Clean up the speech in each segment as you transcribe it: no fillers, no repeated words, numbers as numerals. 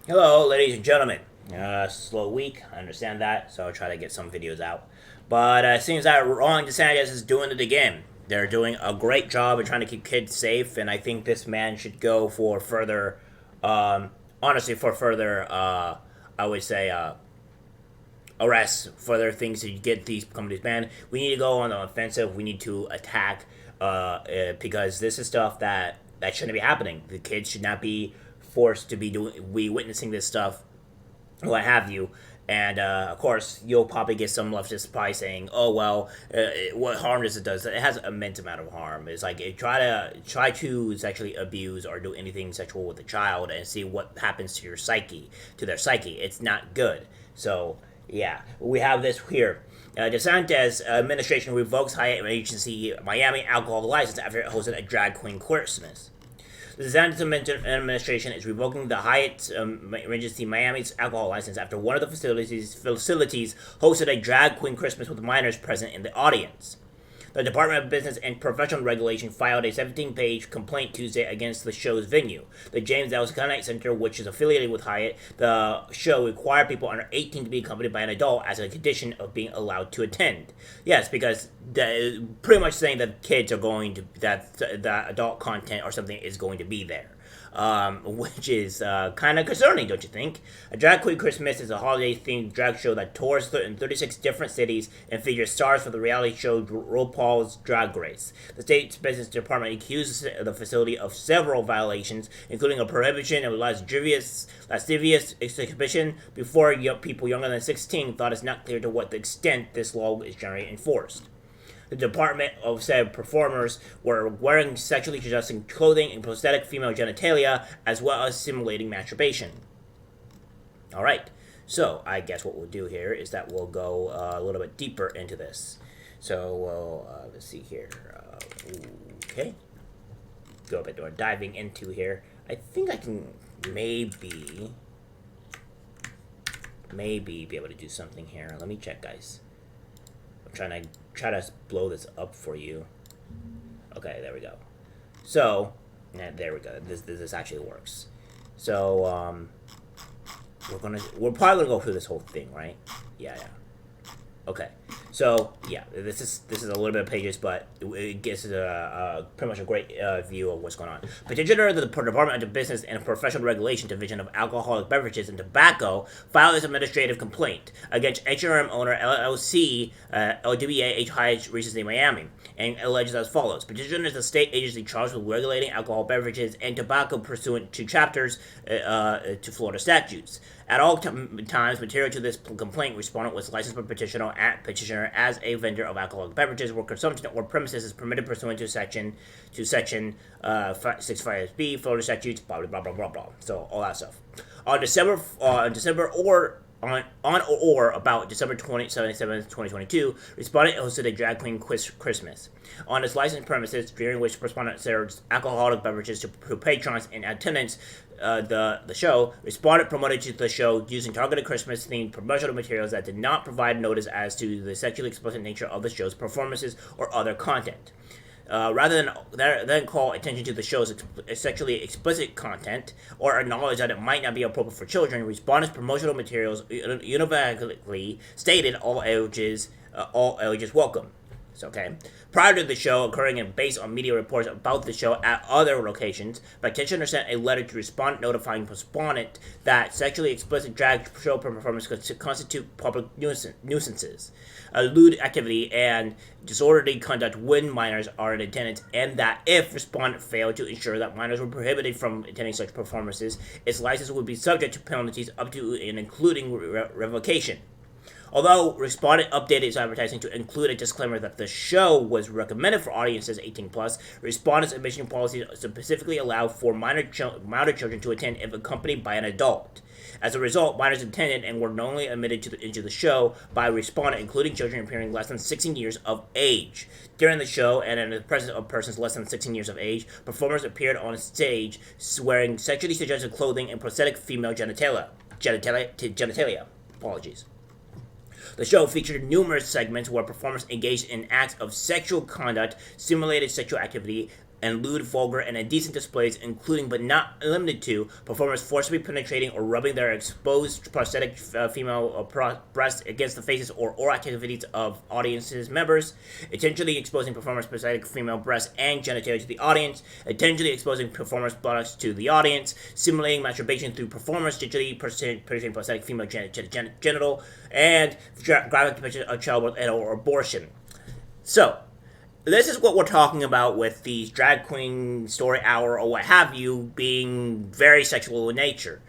Hello, ladies and gentlemen. Slow week, I understand that, so I'll try to get some videos out. But it seems that Ron DeSantis is doing it again. They're doing a great job in trying to keep kids safe, and I think this man should go for further, honestly, for further, I would say, arrests, further things to get these companies banned. We need to go on the offensive. We need to attack, because this is stuff that shouldn't be happening. The kids should not be forced to be witnessing this stuff, what have you. And of course, you'll probably get some leftist probably saying, "Oh well, what harm does it does? It has an immense amount of harm. It's like try to sexually abuse or do anything sexual with a child and see what happens to your psyche, to their psyche. It's not good." So yeah, we have this here. DeSantis administration revokes Hyatt agency Miami alcohol license after it hosted a drag queen Christmas. The Desantis administration is revoking the Hyatt Regency Miami's alcohol license after one of the facilities hosted a drag queen Christmas with minors present in the audience. The Department of Business and Professional Regulation filed a 17-page complaint Tuesday against the show's venue, the James L. Connight Center, which is affiliated with Hyatt. The show required people under 18 to be accompanied by an adult as a condition of being allowed to attend. Yes, because pretty much saying that kids are going to that adult content or something is going to be there. Which is kind of concerning, don't you think? A Drag Queen Christmas is a holiday-themed drag show that tours in 36 different cities and features stars for the reality show RuPaul's Drag Race. The state's business department accuses the facility of several violations, including a prohibition of lascivious exhibition before people younger than 16, thought it's not clear to what extent this law is generally enforced. The department of said performers were wearing sexually suggesting clothing and prosthetic female genitalia, as well as simulating masturbation. All right, so I guess what we'll do here is that we'll go a little bit deeper into this. So let's see here. Okay, go a bit more diving into here. I think I can maybe be able to do something here. Let me check, guys. I'm try to blow this up for you. Okay, there we go. So, there we go. This actually works. So, we're probably gonna go through this whole thing, right? Yeah. Okay, so yeah, this is a little bit of pages, but it gives pretty much a great view of what's going on. Petitioner of the Department of Business and Professional Regulation Division of Alcoholic Beverages and Tobacco filed this administrative complaint against H&M owner LLC LWA Hyatt Regency Miami, and alleges as follows: Petitioner is a state agency charged with regulating alcohol beverages and tobacco pursuant to chapters to Florida statutes. At all times, material to this complaint, respondent was licensed by petitioner as a vendor of alcoholic beverages where consumption or premises is permitted pursuant to section 65B Florida statutes. Blah blah blah blah blah. So all that stuff. On December or about December 27th, 2022, respondent hosted a drag queen Christmas on its licensed premises, during which respondent served alcoholic beverages to patrons in attendance. The show. Respondent promoted to the show using targeted Christmas-themed promotional materials that did not provide notice as to the sexually explicit nature of the show's performances or other content. Rather than call attention to the show's sexually explicit content or acknowledge that it might not be appropriate for children, respondents' promotional materials univonically stated all ages welcome. So, okay. Prior to the show occurring and based on media reports about the show at other locations, petitioner sent a letter to respondent notifying respondent that sexually explicit drag show performances constitute public nuisances, lewd activity, and disorderly conduct when minors are in attendance, and that if respondent failed to ensure that minors were prohibited from attending such performances, its license would be subject to penalties up to and including revocation. Although respondent updated its advertising to include a disclaimer that the show was recommended for audiences 18 plus, respondent's admission policies specifically allow for minor children to attend if accompanied by an adult. As a result, minors attended and were normally admitted into the show by respondent, including children appearing less than 16 years of age. During the show, and in the presence of persons less than 16 years of age, performers appeared on stage wearing sexually suggestive clothing and prosthetic female genitalia. Apologies. The show featured numerous segments where performers engaged in acts of sexual conduct, simulated sexual activity, and lewd, vulgar, and indecent displays, including but not limited to performers forcibly penetrating or rubbing their exposed prosthetic female breasts against the faces or activities of audience's members, intentionally exposing performers' prosthetic female breasts and genitalia to the audience, intentionally exposing performers' buttocks to the audience, simulating masturbation through performers, digitally penetrating prosthetic female genital, and graphic depiction of childbirth and or abortion. So, this is what we're talking about with these drag queen story hour or what have you being very sexual in nature.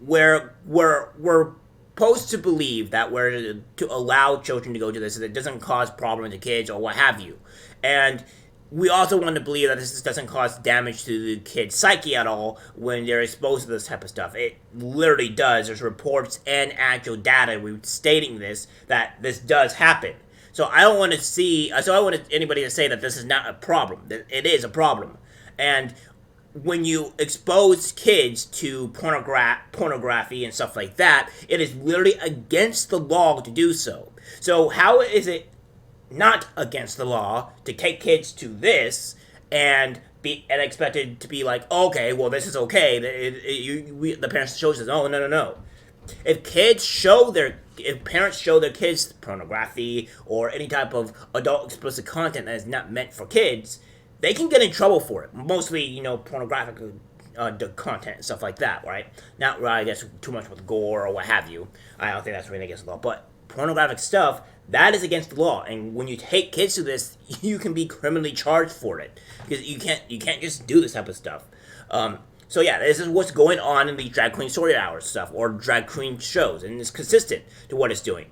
Where we're supposed to believe that we're to allow children to go to this, that it doesn't cause problems to kids or what have you. And we also want to believe that this doesn't cause damage to the kid's psyche at all when they're exposed to this type of stuff. It literally does. There's reports and actual data stating this, that this does happen. So I don't want anybody to say that this is not a problem. It is a problem. And when you expose kids to pornography and stuff like that, it is literally against the law to do so. So how is it not against the law to take kids to this and expect it to be like, okay, well, this is okay. The parents show us, oh, no. If parents show their kids pornography or any type of adult explicit content that is not meant for kids, they can get in trouble for it. Mostly, pornographic content and stuff like that, right? Not really, I guess, too much with gore or what have you. I don't think that's really against the law. But pornographic stuff, that is against the law. And when you take kids to this, you can be criminally charged for it. Because you can't just do this type of stuff. So yeah, this is what's going on in the drag queen story hour stuff, or drag queen shows, and it's consistent to what it's doing.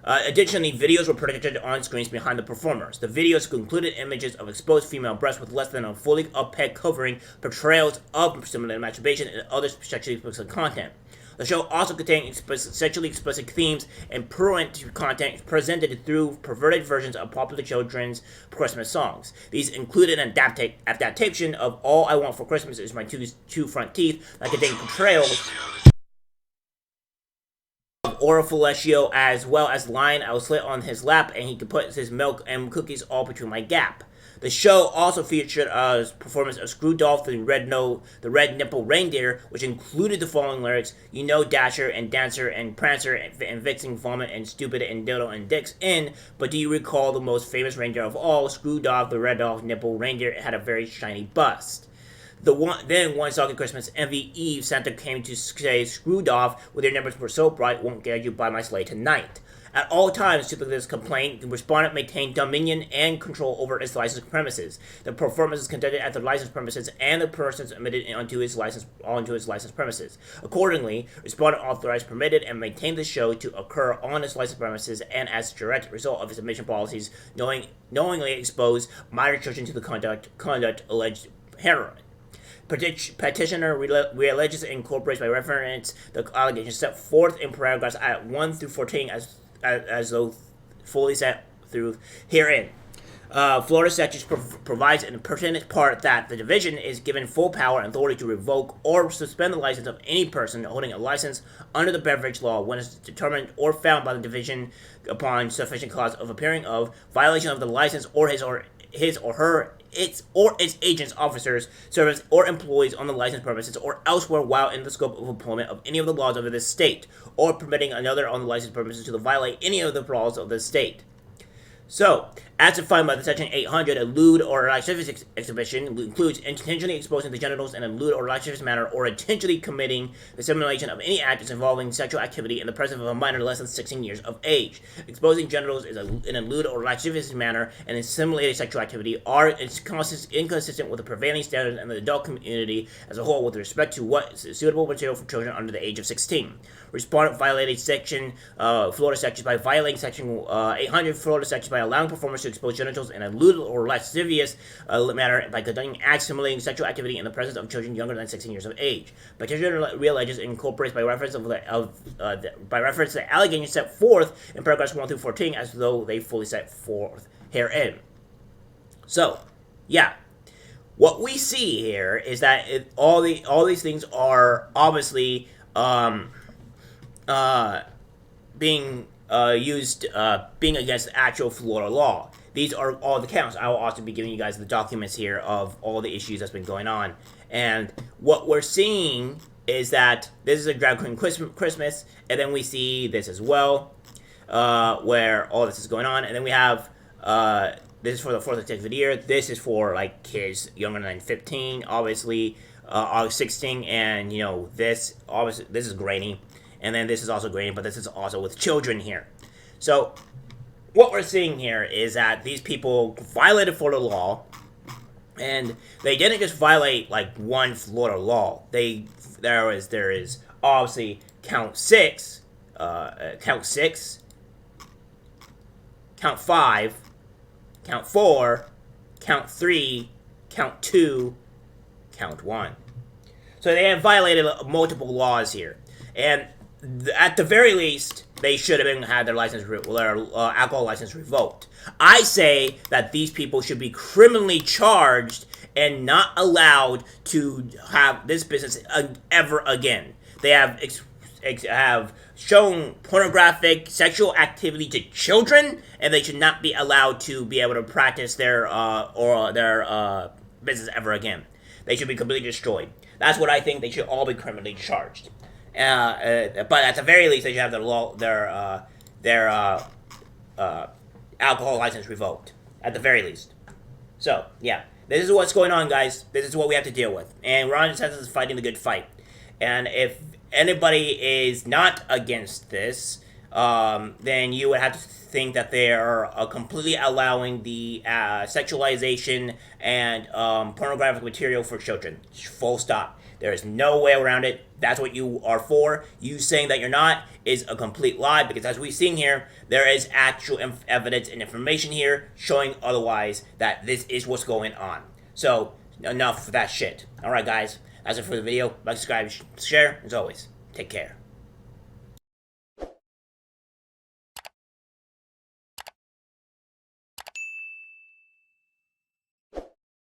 Additionally, videos were projected on screens behind the performers. The videos included images of exposed female breasts with less than a fully opaque covering, portrayals of simulated masturbation, and other sexually explicit content. The show also contained sexually explicit themes and prurient content presented through perverted versions of popular children's Christmas songs. These included an adaptation of All I Want for Christmas Is My Two Front Teeth that contained portrayals of Orifalacio, as well as the line, I was slit on his lap and he could put his milk and cookies all between my gap. The show also featured a performance of Screwdolph, the red nipple reindeer, which included the following lyrics: "You know Dasher and Dancer and Prancer and Vixen vomit and Stupid and Diddle and Dix in, but do you recall the most famous reindeer of all? Screwdolph, the red nipple reindeer, had a very shiny bust." Then one song at Christmas, Envy Eve, Santa came to say, "Screwdolph, with your numbers were so bright, won't get you by my sleigh tonight." At all times to this complaint, the respondent maintained dominion and control over its licensed premises. The performance is conducted at the licensed premises, and the persons admitted onto his licensed premises. Accordingly, respondent authorized, permitted, and maintained the show to occur on his licensed premises, and as a direct result of his admission policies, knowingly exposed minor children to the conduct alleged heroin. Petitioner re-alleges and incorporates by reference the allegations set forth in paragraphs 1 through 14 as though fully set through herein. Florida statute provides in a pertinent part that the division is given full power and authority to revoke or suspend the license of any person holding a license under the beverage law when it's determined or found by the division upon sufficient cause of appearing of violation of the license or its agents, officers, servants, or employees on the licensed premises or elsewhere while in the scope of employment of any of the laws of this state, or permitting another on the licensed premises to violate any of the laws of the state. So, as defined by the Section 800, a lewd or lascivious exhibition includes intentionally exposing the genitals in a lewd or lascivious manner, or intentionally committing the simulation of any act involving sexual activity in the presence of a minor less than 16 years of age. Exposing genitals in a lewd or lascivious manner and in simulated sexual activity are inconsistent with the prevailing standards in the adult community as a whole with respect to what is suitable material for children under the age of 16. Respondent violated Florida statutes by violating Section 800 Florida statutes by allowing performers to expose genitals in a lewd or lascivious manner by conducting acts simulating sexual activity in the presence of children younger than 16 years of age. Petitioner re-alleges and incorporates by reference the allegations set forth in paragraphs 1 through 14 as though they fully set forth herein. So, yeah. What we see here is that all these things are obviously being used, being against the actual Florida law. these are all the counts. I will also be giving you guys the documents here of all the issues that's been going on. And what we're seeing is that this is a drag queen Christmas, and then we see this as well, where all this is going on. And then we have, this is for the 4th of 6th of the year. This is for, like, kids younger than 15, obviously, August 16, and, you know, this, obviously, this is grainy. And then this is also grainy, but this is also with children here. So, what we're seeing here is that these people violated Florida law, and they didn't just violate, like, one Florida law. There is obviously count 6, count 5, count 4, count 3, count 2, count 1. So they have violated multiple laws here. And at the very least, they should have had their alcohol license revoked. I say that these people should be criminally charged and not allowed to have this business ever again. They have shown pornographic sexual activity to children, and they should not be allowed to be able to practice their business ever again. They should be completely destroyed. That's what I think. They should all be criminally charged. But at the very least, they should have their alcohol license revoked. At the very least. So, yeah. This is what's going on, guys. This is what we have to deal with. And Ron DeSantis is fighting the good fight. And if anybody is not against this, then you would have to think that they are completely allowing the sexualization and pornographic material for children. Full stop. There is no way around it. That's what you are for. You saying that you're not is a complete lie, because as we've seen here, there is actual evidence and information here showing otherwise, that this is what's going on. So, enough of that shit. Alright, guys. That's it for the video. Like, subscribe, share. As always, take care.